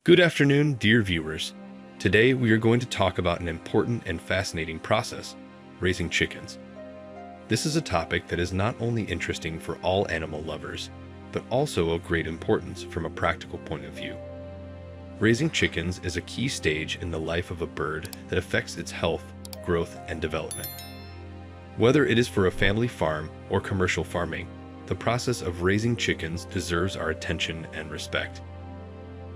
Good afternoon, dear viewers. Today we are going to talk about an important and fascinating process, raising chickens. This is a topic that is not only interesting for all animal lovers, but also of great importance from a practical point of view. Raising chickens is a key stage in the life of a bird that affects its health, growth, and development. Whether it is for a family farm or commercial farming, the process of raising chickens deserves our attention and respect.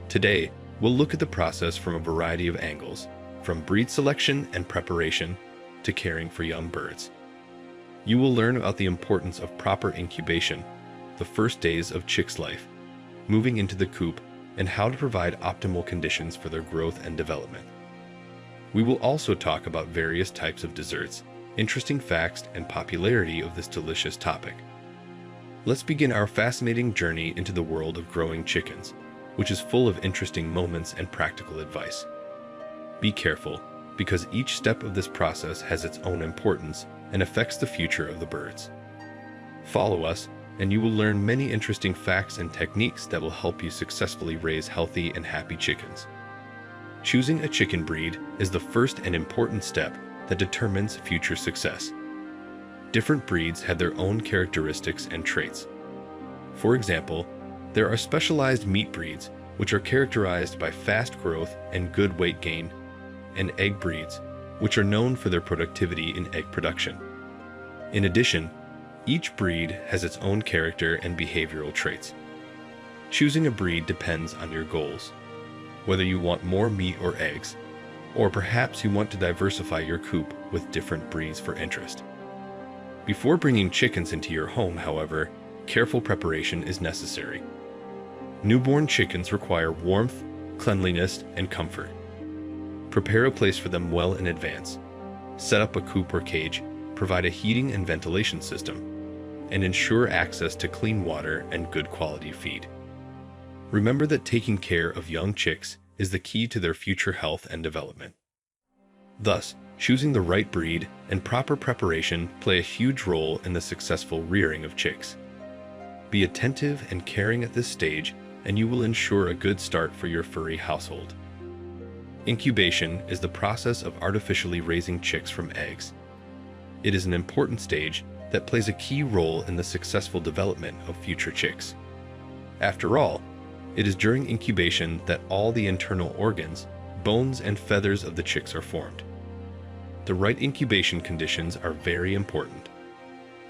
Today, we'll look at the process from a variety of angles, from breed selection and preparation to caring for young birds. You will learn about the importance of proper incubation, the first days of chicks' life, moving into the coop, and how to provide optimal conditions for their growth and development. We will also talk about various types of desserts, interesting facts, and popularity of this delicious topic. Let's begin our fascinating journey into the world of growing chickens, which is full of interesting moments and practical advice. Be careful, because each step of this process has its own importance and affects the future of the birds. Follow us, and you will learn many interesting facts and techniques that will help you successfully raise healthy and happy chickens. Choosing a chicken breed is the first and important step that determines future success. Different breeds have their own characteristics and traits. For example, there are specialized meat breeds, which are characterized by fast growth and good weight gain, and egg breeds, which are known for their productivity in egg production. In addition, each breed has its own character and behavioral traits. Choosing a breed depends on your goals, whether you want more meat or eggs, or perhaps you want to diversify your coop with different breeds for interest. Before bringing chickens into your home, however, careful preparation is necessary. Newborn chickens require warmth, cleanliness, and comfort. Prepare a place for them well in advance. Set up a coop or cage, provide a heating and ventilation system, and ensure access to clean water and good quality feed. Remember that taking care of young chicks is the key to their future health and development. Thus, choosing the right breed and proper preparation play a huge role in the successful rearing of chicks. Be attentive and caring at this stage, and you will ensure a good start for your furry household. Incubation is the process of artificially raising chicks from eggs. It is an important stage that plays a key role in the successful development of future chicks. After all, it is during incubation that all the internal organs, bones, and feathers of the chicks are formed. The right incubation conditions are very important.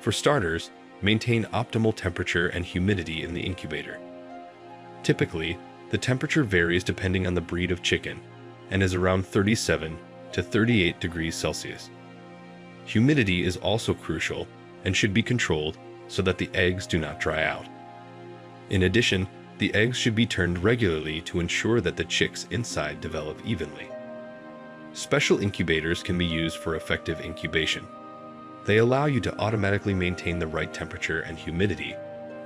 For starters, maintain optimal temperature and humidity in the incubator. Typically, the temperature varies depending on the breed of chicken and is around 37 to 38 degrees Celsius. Humidity is also crucial and should be controlled so that the eggs do not dry out. In addition, the eggs should be turned regularly to ensure that the chicks inside develop evenly. Special incubators can be used for effective incubation. They allow you to automatically maintain the right temperature and humidity,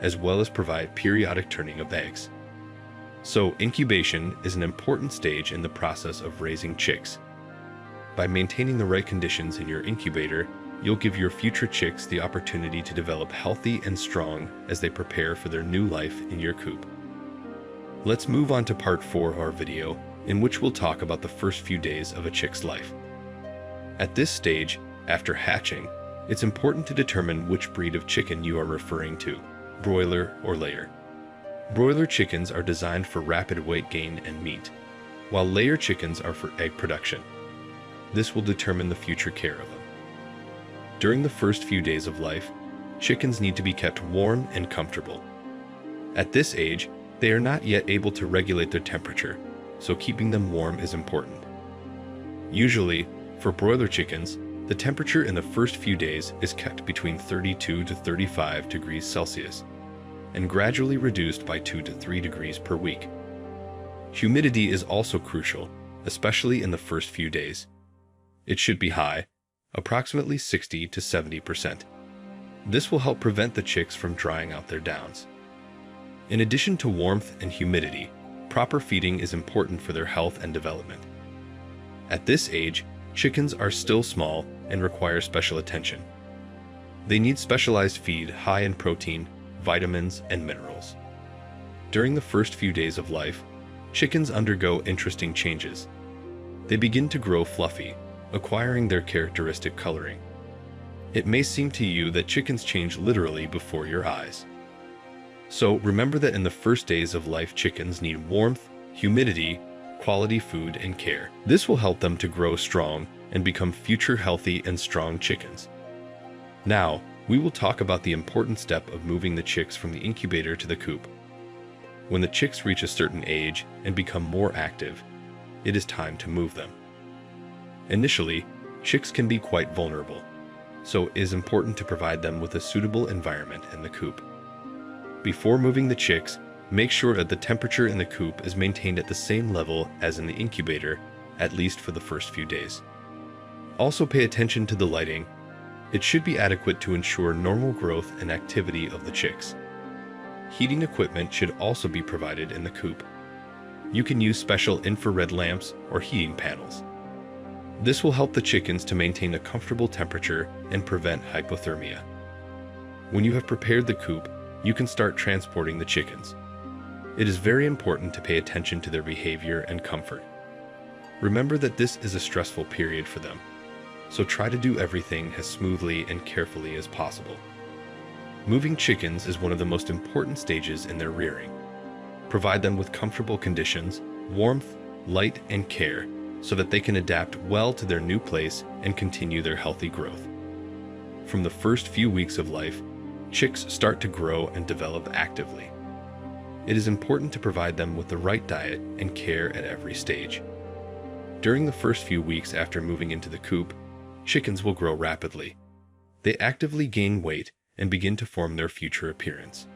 as well as provide periodic turning of eggs. So, incubation is an important stage in the process of raising chicks. By maintaining the right conditions in your incubator, you'll give your future chicks the opportunity to develop healthy and strong as they prepare for their new life in your coop. Let's move on to part 4 of our video, in which we'll talk about the first few days of a chick's life. At this stage, after hatching, it's important to determine which breed of chicken you are referring to, broiler or layer. Broiler chickens are designed for rapid weight gain and meat, while layer chickens are for egg production. This will determine the future care of them. During the first few days of life, chickens need to be kept warm and comfortable. At this age, they are not yet able to regulate their temperature, so keeping them warm is important. Usually, for broiler chickens, the temperature in the first few days is kept between 32 to 35 degrees Celsius, and gradually reduced by 2 to 3 degrees per week. Humidity is also crucial, especially in the first few days. It should be high, approximately 60 to 70%. This will help prevent the chicks from drying out their downs. In addition to warmth and humidity, proper feeding is important for their health and development. At this age, chickens are still small and require special attention. They need specialized feed high in protein, vitamins, and minerals. During the first few days of life, chickens undergo interesting changes. They begin to grow fluffy, acquiring their characteristic coloring. It may seem to you that chickens change literally before your eyes. So remember that in the first days of life, chickens need warmth, humidity, quality food, and care. This will help them to grow strong and become future healthy and strong chickens. Now, we will talk about the important step of moving the chicks from the incubator to the coop. When the chicks reach a certain age and become more active, it is time to move them. Initially, chicks can be quite vulnerable, so it is important to provide them with a suitable environment in the coop. Before moving the chicks, make sure that the temperature in the coop is maintained at the same level as in the incubator, at least for the first few days. Also pay attention to the lighting. It should be adequate to ensure normal growth and activity of the chicks. Heating equipment should also be provided in the coop. You can use special infrared lamps or heating panels. This will help the chickens to maintain a comfortable temperature and prevent hypothermia. When you have prepared the coop, you can start transporting the chickens. It is very important to pay attention to their behavior and comfort. Remember that this is a stressful period for them, so try to do everything as smoothly and carefully as possible. Moving chickens is one of the most important stages in their rearing. Provide them with comfortable conditions, warmth, light, and care so that they can adapt well to their new place and continue their healthy growth. From the first few weeks of life, chicks start to grow and develop actively. It is important to provide them with the right diet and care at every stage. During the first few weeks after moving into the coop, chickens will grow rapidly. They actively gain weight and begin to form their future appearance.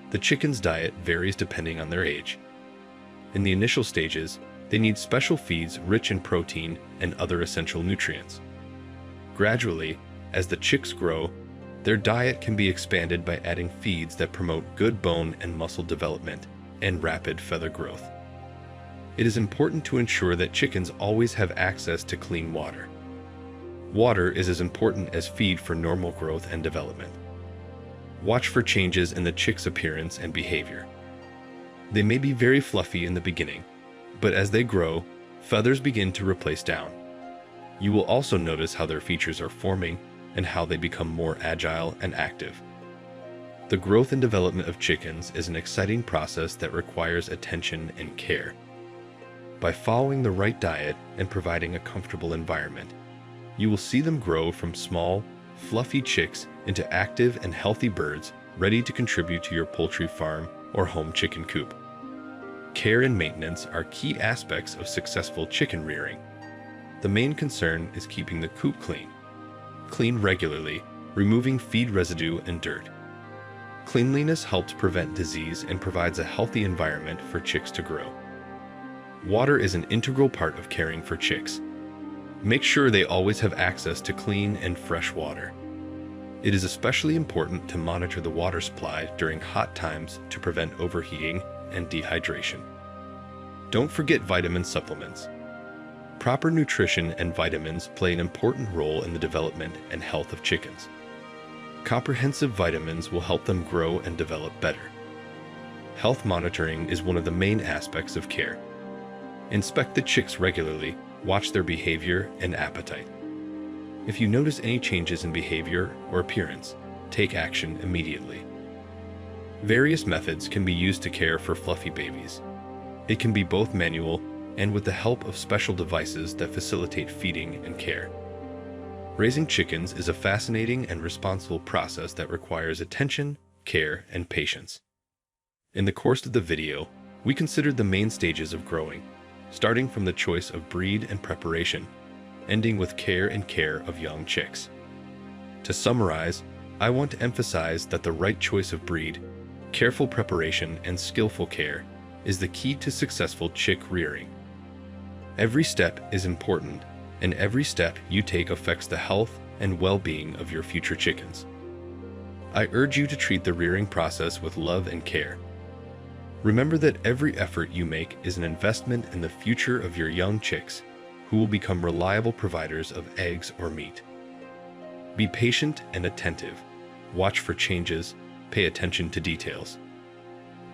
The chicken's diet varies depending on their age. In the initial stages, they need special feeds rich in protein and other essential nutrients. Gradually, as the chicks grow, their diet can be expanded by adding feeds that promote good bone and muscle development and rapid feather growth. It is important to ensure that chickens always have access to clean water. Water is as important as feed for normal growth and development. Watch for changes in the chick's appearance and behavior. They may be very fluffy in the beginning, but as they grow, feathers begin to replace down. You will also notice how their features are forming and how they become more agile and active. The growth and development of chickens is an exciting process that requires attention and care. By following the right diet and providing a comfortable environment, you will see them grow from small, fluffy chicks into active and healthy birds ready to contribute to your poultry farm or home chicken coop. Care and maintenance are key aspects of successful chicken rearing. The main concern is keeping the coop clean. Clean regularly, removing feed residue and dirt. Cleanliness helps prevent disease and provides a healthy environment for chicks to grow. Water is an integral part of caring for chicks. Make sure they always have access to clean and fresh water. It is especially important to monitor the water supply during hot times to prevent overheating and dehydration. Don't forget vitamin supplements. Proper nutrition and vitamins play an important role in the development and health of chickens. Comprehensive vitamins will help them grow and develop better. Health monitoring is one of the main aspects of care. Inspect the chicks regularly, watch their behavior and appetite. If you notice any changes in behavior or appearance, take action immediately. Various methods can be used to care for fluffy babies. It can be both manual and with the help of special devices that facilitate feeding and care. Raising chickens is a fascinating and responsible process that requires attention, care, and patience. In the course of the video, we considered the main stages of growing, starting from the choice of breed and preparation, ending with care and care of young chicks. To summarize, I want to emphasize that the right choice of breed, careful preparation, and skillful care is the key to successful chick rearing. Every step is important, and every step you take affects the health and well-being of your future chickens. I urge you to treat the rearing process with love and care. Remember that every effort you make is an investment in the future of your young chicks, who will become reliable providers of eggs or meat. Be patient and attentive. Watch for changes, pay attention to details.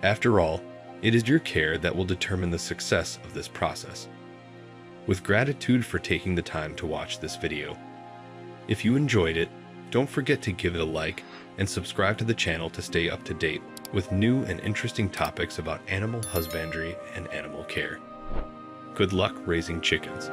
After all, It is your care that will determine the success of this process. With gratitude for taking the time to watch this video. If you enjoyed it, don't forget to give it a like and subscribe to the channel to stay up to date with new and interesting topics about animal husbandry and animal care. Good luck raising chickens.